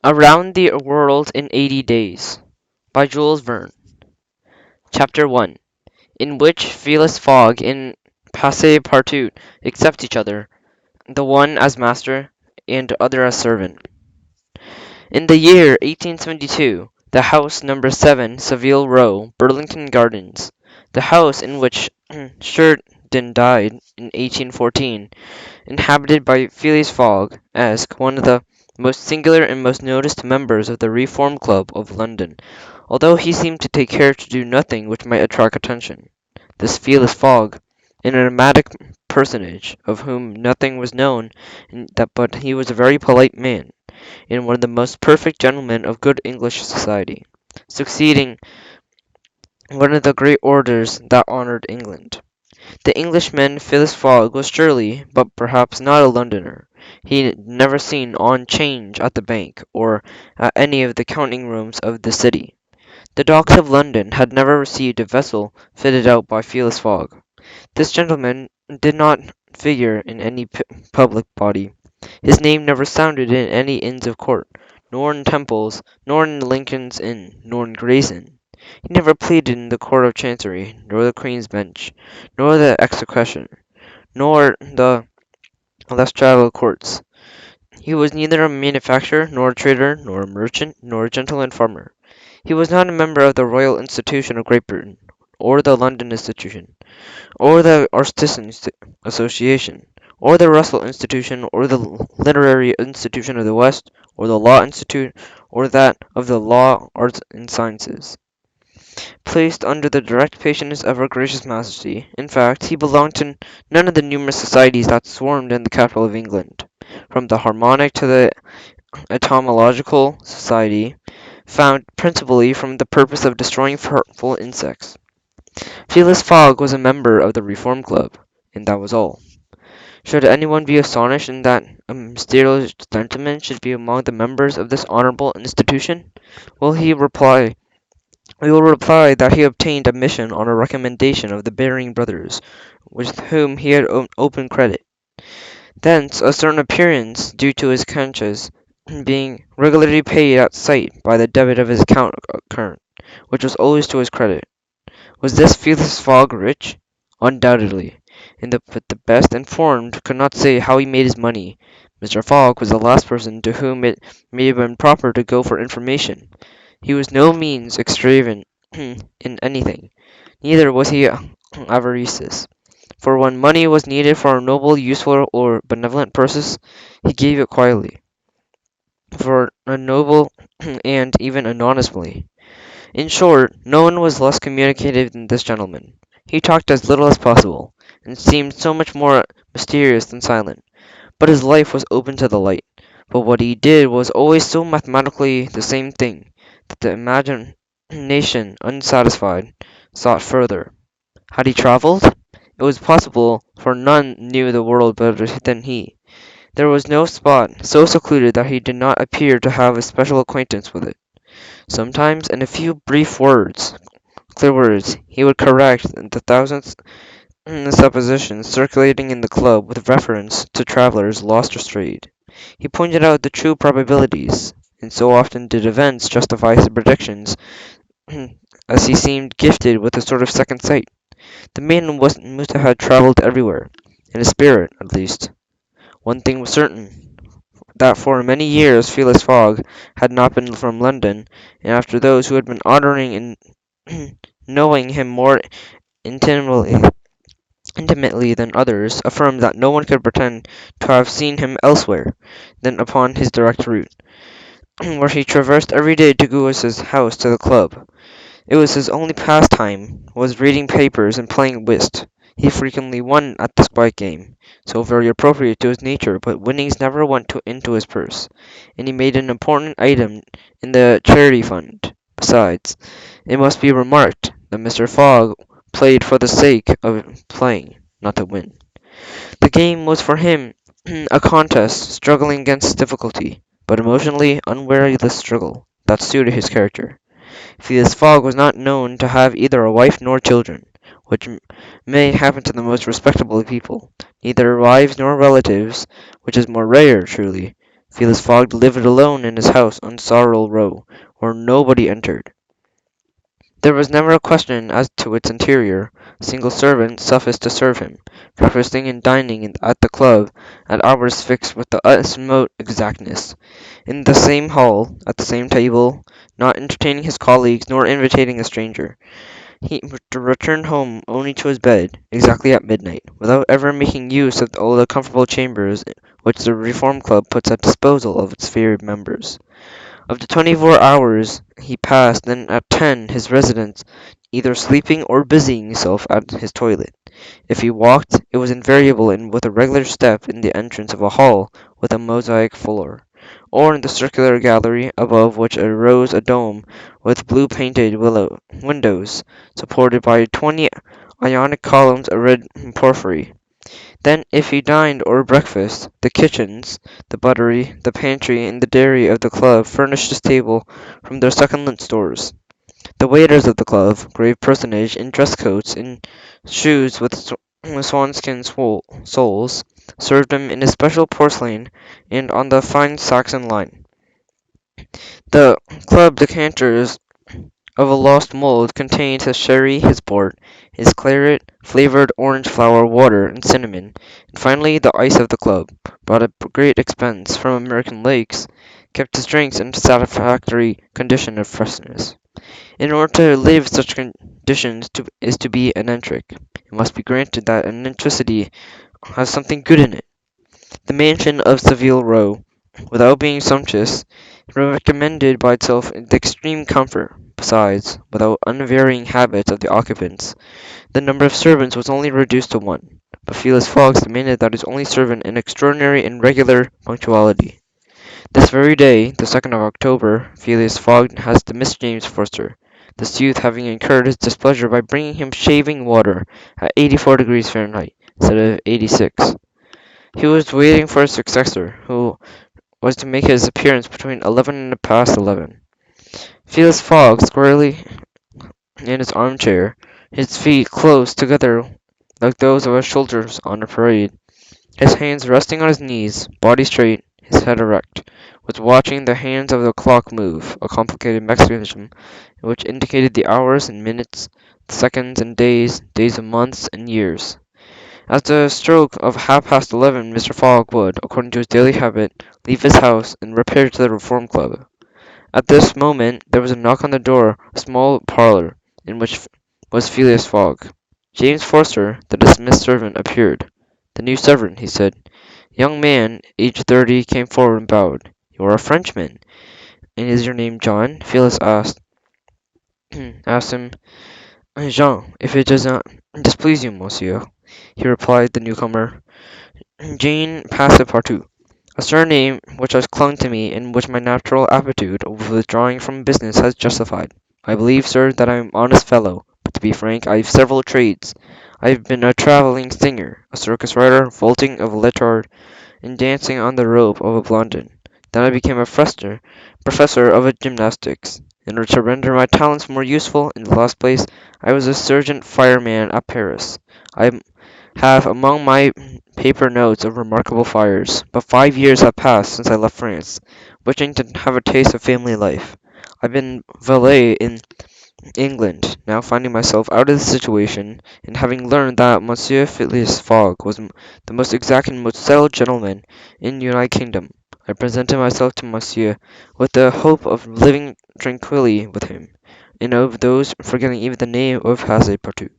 Around the World in 80 Days by Jules Verne. Chapter 1, in which Phileas Fogg and Passepartout accept each other, the one as master and the other as servant. In the year 1872, the house number 7 Savile Row, Burlington Gardens, the house in which Sheridan died in 1814, inhabited by Phileas Fogg, as one of the most singular and most noticed members of the Reform Club of London, although he seemed to take care to do nothing which might attract attention. This Phileas Fogg, an enigmatic personage, of whom nothing was known but he was a very polite man, and one of the most perfect gentlemen of good English society, succeeding one of the great orders that honoured England. The Englishman Phileas Fogg was surely, but perhaps not a Londoner. He had never seen on 'Change at the bank, or at any of the counting rooms of the city. The docks of London had never received a vessel fitted out by Phileas Fogg. This gentleman did not figure in any public body. His name never sounded in any Inns of Court, nor in Temple's, nor in Lincoln's Inn, nor in Gray's Inn. He never pleaded in the Court of Chancery, nor the Queen's Bench, nor the Execution, nor the Lestrade Courts. He was neither a manufacturer, nor a trader, nor a merchant, nor a gentleman farmer. He was not a member of the Royal Institution of Great Britain, or the London Institution, or the Artisan Association, or the Russell Institution, or the Literary Institution of the West, or the Law Institute, or that of the Law, Arts, and Sciences, placed under the direct patronage of her gracious Majesty. In fact, he belonged to none of the numerous societies that swarmed in the capital of England, from the Harmonic to the Entomological Society, found principally from the purpose of destroying hurtful insects. Phileas Fogg was a member of the Reform Club, and that was all. Should anyone be astonished in that a mysterious gentleman should be among the members of this honourable institution? Will he reply We will reply that he obtained admission on a recommendation of the Baring brothers, with whom he had open credit. Thence a certain appearance due to his conscience being regularly paid at sight by the debit of his account current, which was always to his credit. Was this Phileas Fogg rich? Undoubtedly, but the best informed could not say how he made his money. Mr. Fogg was the last person to whom it may have been proper to go for information. He was no means extravagant in anything, neither was he avaricious, for when money was needed for a noble, useful, or benevolent purpose, he gave it quietly, for a noble and even anonymously. In short, no one was less communicative than this gentleman. He talked as little as possible, and seemed so much more mysterious than silent, but his life was open to the light. But what he did was always so mathematically the same thing, that the imagination, unsatisfied, sought further. Had he travelled? It was possible, for none knew the world better than he. There was no spot so secluded that he did not appear to have a special acquaintance with it. Sometimes, in a few brief words, clear words, he would correct the thousands suppositions circulating in the club with reference to travellers lost or strayed. He pointed out the true probabilities, and so often did events justify his predictions, as he seemed gifted with a sort of second sight. The man must have travelled everywhere, in a spirit, at least. One thing was certain, that for many years Phileas Fogg had not been from London, and after those who had been honouring and knowing him more intimately, intimately than others, affirmed that no one could pretend to have seen him elsewhere than upon his direct route, where he traversed every day to go his house to the club. It was his only pastime, was reading papers and playing whist. He frequently won at the spike game, so very appropriate to his nature, but winnings never went into his purse, and he made an important item in the charity fund. Besides, it must be remarked that Mr. Fogg played for the sake of playing, not to win. The game was for him a contest, struggling against difficulty, but emotionally unwearied the struggle. That suited his character. Phileas Fogg was not known to have either a wife nor children, which may happen to the most respectable people, neither wives nor relatives, which is more rare, truly, Phileas Fogg lived alone in his house on Sorrel Row, where nobody entered. There was never a question as to its interior. A single servant sufficed to serve him, breakfasting and dining at the club at hours fixed with the utmost exactness, in the same hall, at the same table, not entertaining his colleagues nor invitating a stranger. He returned home only to his bed, exactly at midnight, without ever making use of all the comfortable chambers which the Reform Club puts at disposal of its favored members. Of the 24 hours he passed then at 10 his residence, either sleeping or busying himself at his toilet. If he walked, it was invariably with a regular step in the entrance of a hall with a mosaic floor, or in the circular gallery above which arose a dome with blue-painted windows, supported by 20 Ionic columns of red porphyry. Then, if he dined or breakfasted, the kitchens, the buttery, the pantry, and the dairy of the club furnished his table from their succulent stores. The waiters of the club, grave personages in dress coats and shoes with swanskin soles, served him in especial porcelain and on the fine Saxon line. The club decanters of a lost mould contained his sherry, his port, his claret, flavoured orange flower water, and cinnamon, and finally the ice of the club, brought at great expense from American lakes, kept his drinks in a satisfactory condition of freshness. In order to live such conditions is to be an eccentric. It must be granted that an eccentricity has something good in it. The mansion of Savile Row, without being sumptuous, recommended by itself the extreme comfort. Besides, without unvarying habits of the occupants, the number of servants was only reduced to one. But Phileas Fogg demanded that his only servant an extraordinary and regular punctuality. This very day, the 2nd of October, Phileas Fogg has dismissed James Forster, this youth having incurred his displeasure by bringing him shaving water at 84 degrees Fahrenheit instead of 86. He was waiting for his successor, who was to make his appearance between 11 and past 11. Phileas Fogg, squarely in his armchair, his feet close together like those of a soldier on a parade, his hands resting on his knees, body straight, his head erect, was watching the hands of the clock move, a complicated mechanism which indicated the hours and minutes, the seconds and days, days of months and years. At the stroke of half-past 11 Mr. Fogg would, according to his daily habit, leave his house and repair to the Reform Club. At this moment there was a knock on the door of a small parlour, in which was Phileas Fogg. James Forster, the dismissed servant, appeared. "The new servant," he said. A young man, aged 30, came forward and bowed. "You are a Frenchman, and is your name John?" Phileas asked him. "Jean, if it does not displease you, monsieur," he replied. The newcomer, "Jean Passepartout, a surname which has clung to me and which my natural aptitude of withdrawing from business has justified. I believe, sir, that I am an honest fellow, but to be frank, I have several trades. I have been a travelling singer, a circus rider, vaulting of a leotard, and dancing on the rope of a blondin. Then I became a professor of gymnastics. In order to render my talents more useful, in the last place, I was a sergeant fireman at Paris. I have among my paper notes of remarkable fires, but 5 years have passed since I left France, wishing to have a taste of family life. I've been valet in England, now finding myself out of the situation, and having learned that Monsieur Phileas Fogg was the most exact and most settled gentleman in the United Kingdom, I presented myself to Monsieur with the hope of living tranquilly with him, and of those forgetting even the name of Passepartout.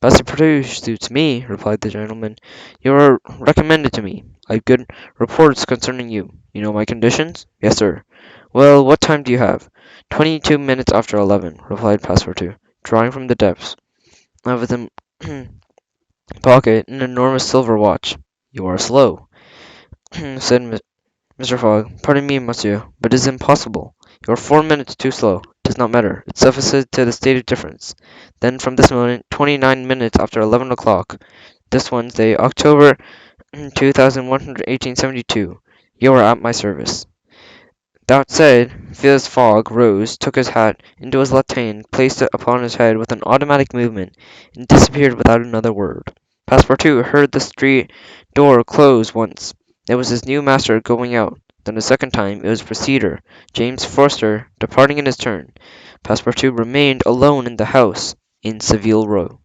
"Passepartout suits me," replied the gentleman. "You are recommended to me. I have good reports concerning you. You know my conditions?" "Yes, sir." "Well, what time do you have?" 22 minutes after 11," replied Passepartout, drawing from the depths of his pocket an enormous silver watch. "You are slow," said Mr. Fogg. "Pardon me, monsieur, but it is impossible. You are 4 minutes too slow. It does not matter. It suffices to the state of difference. Then from this moment, 29 minutes after 11 o'clock, this Wednesday, October 1872, you are at my service." That said, Phileas Fogg rose, took his hat into his left hand, placed it upon his head with an automatic movement, and disappeared without another word. Passepartout heard the street door close once. It was his new master going out. Then the second time it was Procedure, James Forster, departing in his turn. Passepartout remained alone in the house in Savile Row.